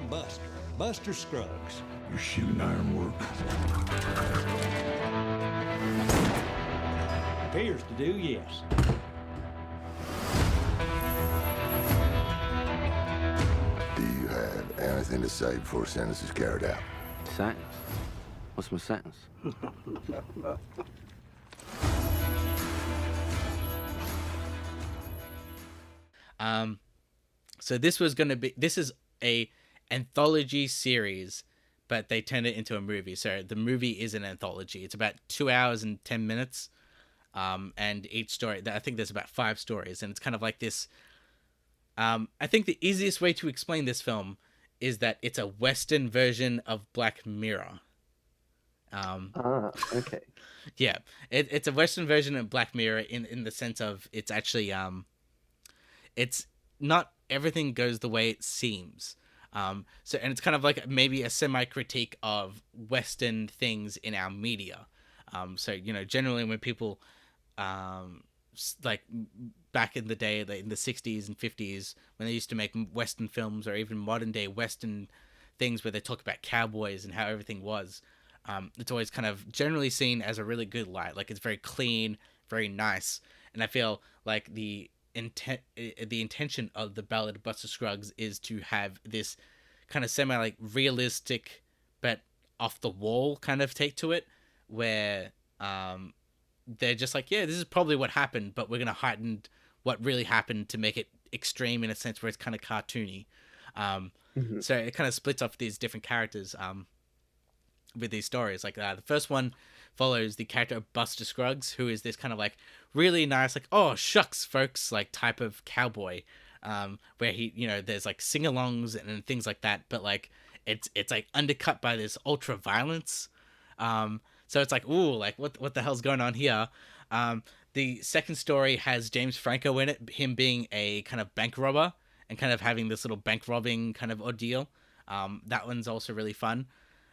I'm Buster. Buster Scruggs. You're shooting ironwork. Appears to do, yes. Do you have anything to say before sentence is carried out? Sentence? What's my sentence? So this is a anthology series, but they turned it into a movie. So the movie is an anthology. It's about 2 hours and 10 minutes. And each story, I think there's about 5 stories, and it's kind of like this. I think the easiest way to explain this film is that it's a Western version of Black Mirror. Okay. Yeah, it's a Western version of Black Mirror in the sense of it's actually it's not everything goes the way it seems. And it's kind of like maybe a semi critique of Western things in our media. So generally when people like back in the day, like in the 60s and 50s, when they used to make Western films or even modern day Western things where they talk about cowboys and how everything was, it's always kind of generally seen as a really good light. Like it's very clean, very nice. And I feel like the intention of the Ballad of Buster Scruggs is to have this kind of semi like realistic but off the wall kind of take to it, where they're just like, yeah, this is probably what happened, but we're gonna heighten what really happened to make it extreme in a sense where it's kind of cartoony. So it kind of splits off these different characters with these stories. Like the first one follows the character of Buster Scruggs, who is this kind of like really nice, like, oh shucks folks, like type of cowboy, where he, there's like sing-alongs and things like that, but like it's like undercut by this ultra violence. So it's like, ooh, like what the hell's going on here? The second story has James Franco in it, him being a kind of bank robber and kind of having this little bank robbing kind of ordeal. That one's also really fun.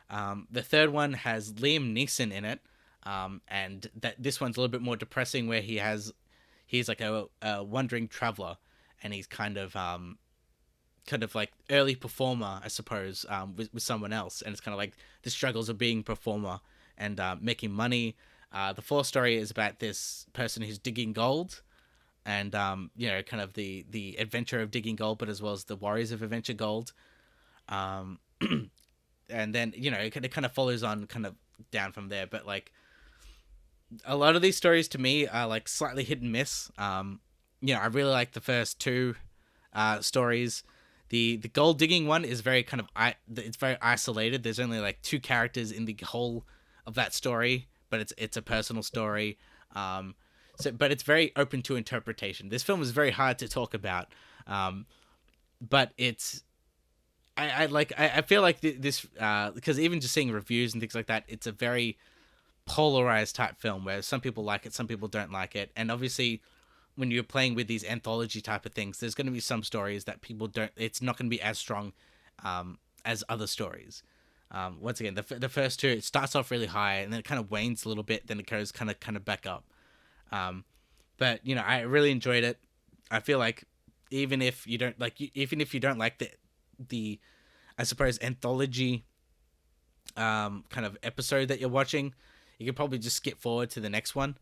The third one has Liam Neeson in it, and this one's a little bit more depressing, where he's like a wandering traveler, and he's kind of like early performer, I suppose, with someone else, and it's kind of like the struggles of being a performer and making money. The fourth story is about this person who's digging gold, and kind of the adventure of digging gold, but as well as the worries of adventure gold. And then it kind of follows on kind of down from there, but like a lot of these stories to me are like slightly hit and miss. I really like the first 2 stories. The gold digging one is very kind of it's very isolated. There's only like 2 characters in the whole of that story, but it's a personal story. But it's very open to interpretation. This film is very hard to talk about, but it's I feel like this because even just seeing reviews and things like that, it's a very polarized type film where some people like it, some people don't like it, and obviously when you're playing with these anthology type of things, there's going to be some stories that people don't. It's not going to be as strong as other stories. Once again, the first 2, it starts off really high and then it kind of wanes a little bit, then it goes kind of back up. But I really enjoyed it. I feel like even if you don't like the I suppose anthology kind of episode that you're watching, you can probably just skip forward to the next one.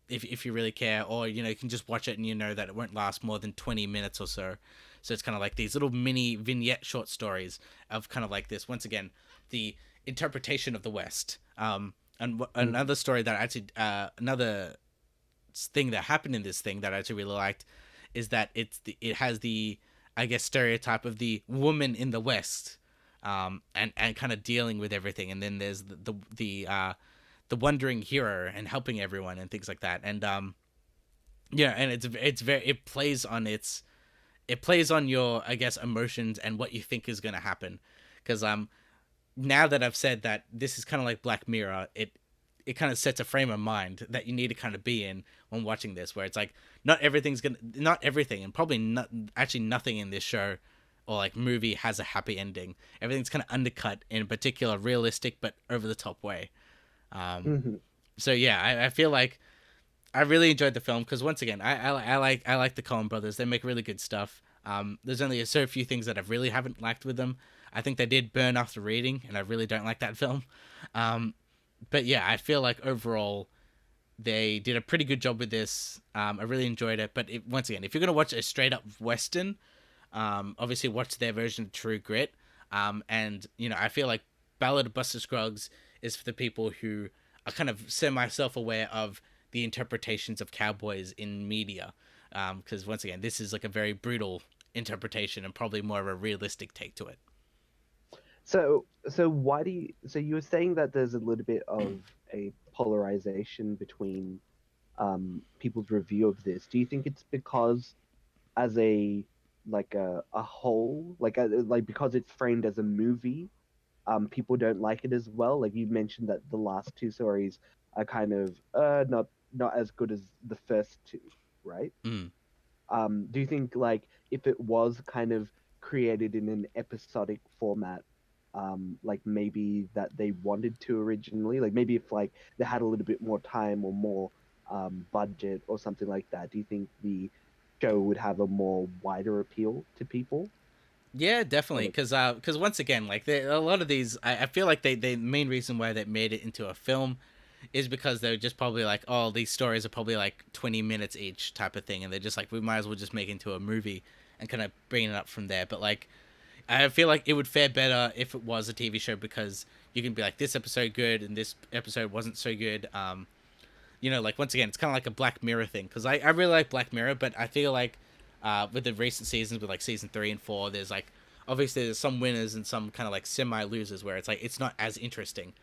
If you really care, or you can just watch it and you know that it won't last more than 20 minutes or so. So it's kind of like these little mini vignette short stories of kind of like this, once again, the interpretation of the West. And another story that another thing that happened in this thing that I actually really liked is that it has the, I guess, stereotype of the woman in the West, and kind of dealing with everything. And then there's the wandering hero and helping everyone and things like that. And and it plays on your, I guess, emotions and what you think is going to happen. Because now that I've said that this is kind of like Black Mirror, it kind of sets a frame of mind that you need to kind of be in when watching this, where it's like not everything, and probably nothing in this show or like movie has a happy ending. Everything's kind of undercut in a particular realistic but over the top way. So yeah, I feel like I really enjoyed the film because once again, I like the Coen brothers. They make really good stuff. There's only so few things that I really haven't liked with them. I think they did Burn After Reading, and I really don't like that film. But yeah, I feel like overall they did a pretty good job with this. I really enjoyed it. But once again, if you're gonna watch a straight up Western, obviously watch their version of True Grit. And I feel like Ballad of Buster Scruggs is for the people who are kind of semi self aware of the interpretations of cowboys in media. Because once again, this is like a very brutal interpretation and probably more of a realistic take to it. So why do you? So you were saying that there's a little bit of a polarization between people's review of this. Do you think it's because, as a whole, like because it's framed as a movie, people don't like it as well? Like you mentioned that the last two stories are kind of not as good as the first two, right? Mm. Do you think like if it was kind of created in an episodic format, like maybe that they wanted to originally, like maybe if like they had a little bit more time or more budget or something like that, do you think the show would have a more wider appeal to people? Yeah, definitely. Because once again, like a lot of these, I feel like the main reason why they made it into a film is because they're just probably like, oh, these stories are probably like 20 minutes each type of thing, and they're just like, we might as well just make it into a movie and kind of bring it up from there. But like, I feel like it would fare better if it was a TV show, because you can be like, this episode good and this episode wasn't so good. Like once again, it's kind of like a Black Mirror thing, because I really like Black Mirror, but I feel like with the recent seasons, with like season 3 and 4, there's like obviously there's some winners and some kind of like semi losers where it's like it's not as interesting.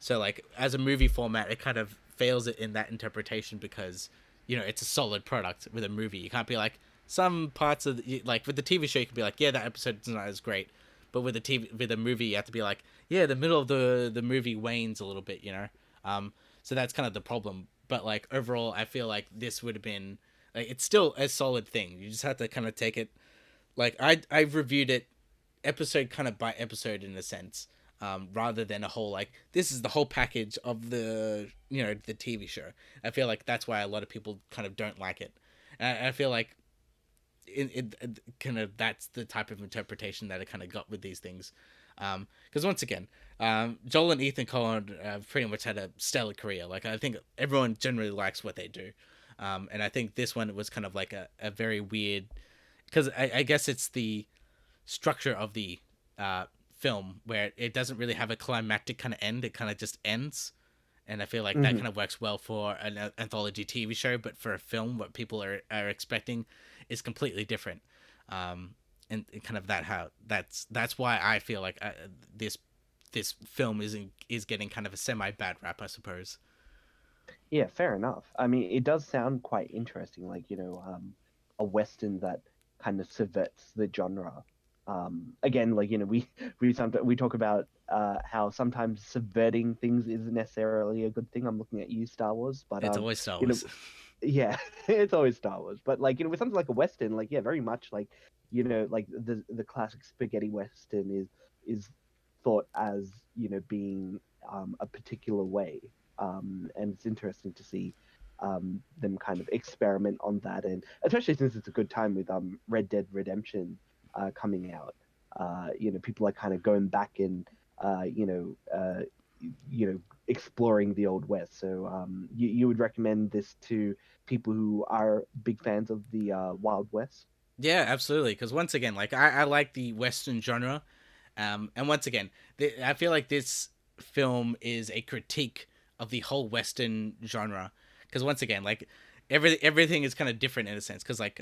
So like as a movie format, it kind of fails it in that interpretation, because it's a solid product. With a movie, you can't be like, some parts of like with the TV show you can be like, yeah, that episode's not as great, but with a movie you have to be like, yeah, the middle of the movie wanes a little bit, so that's kind of the problem. But like overall, I feel like this would have been like, it's still a solid thing. You just have to kind of take it, like I've reviewed it episode kind of by episode in a sense, rather than a whole like, this is the whole package of the the TV show. I feel like that's why a lot of people kind of don't like it. And I feel like it kind of, that's the type of interpretation that I kind of got with these things, because once again, Joel and Ethan Coen pretty much had a stellar career. Like I think everyone generally likes what they do, and I think this one was kind of like a very weird, because I guess it's the structure of the film where it doesn't really have a climactic kind of end. It kind of just ends. And I feel like that kind of works well for an anthology TV show, but for a film, what people are expecting is completely different. And kind of that's why I feel like this film is getting kind of a semi bad rap, I suppose. Yeah, fair enough. I mean, it does sound quite interesting, like a Western that kind of subverts the genre. Again, like we talk about how sometimes subverting things isn't necessarily a good thing. I'm looking at you, Star Wars, but it's always Star Wars. Yeah, it's always Star Wars. But like with something like a Western, like yeah, very much like like the classic spaghetti Western is thought as being a particular way, and it's interesting to see them kind of experiment on that, and especially since it's a good time with Red Dead Redemption coming out. People are kind of going back and exploring the Old West. So you would recommend this to people who are big fans of the Wild West? Yeah, absolutely. Because once again, like I like the Western genre, and once again, I feel like this film is a critique of the whole Western genre. Because once again, like everything is kind of different in a sense. Because like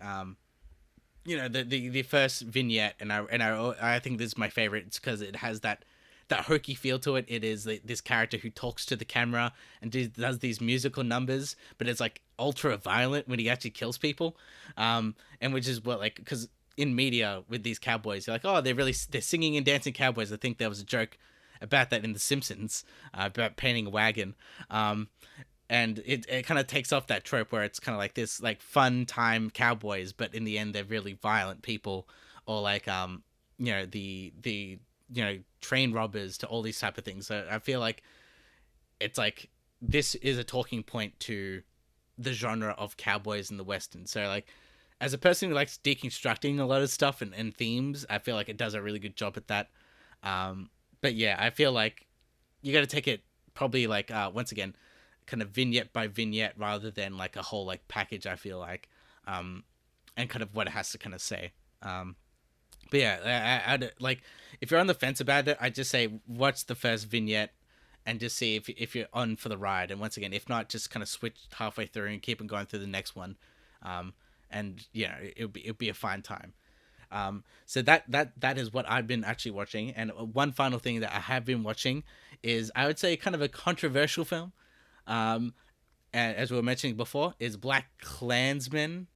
the first vignette, and I think this is my favorite. It's because it has that hokey feel to it. It is this character who talks to the camera and does these musical numbers, but it's like ultra violent when he actually kills people, and which is what, like, because in media with these cowboys, you're like, oh, they're singing and dancing cowboys. I think there was a joke about that in The Simpsons, about painting a wagon, and it kind of takes off that trope where it's kind of like this like fun time cowboys, but in the end they're really violent people, or like the train robbers, to all these type of things. So I feel like it's like this is a talking point to the genre of cowboys and the western. So like, as a person who likes deconstructing a lot of stuff and themes, I feel like it does a really good job at that. But yeah, I feel like you got to take it probably like once again, kind of vignette by vignette rather than like a whole like package. I feel like, and kind of what it has to kind of say. But yeah, I'd like, if you're on the fence about it, I'd just say watch the first vignette and just see if you're on for the ride. And once again, if not, just kind of switch halfway through and keep on going through the next one. And yeah, it'll be a fine time. So that is what I've been actually watching. And one final thing that I have been watching is, I would say, kind of a controversial film. And as we were mentioning before, is Black Klansman.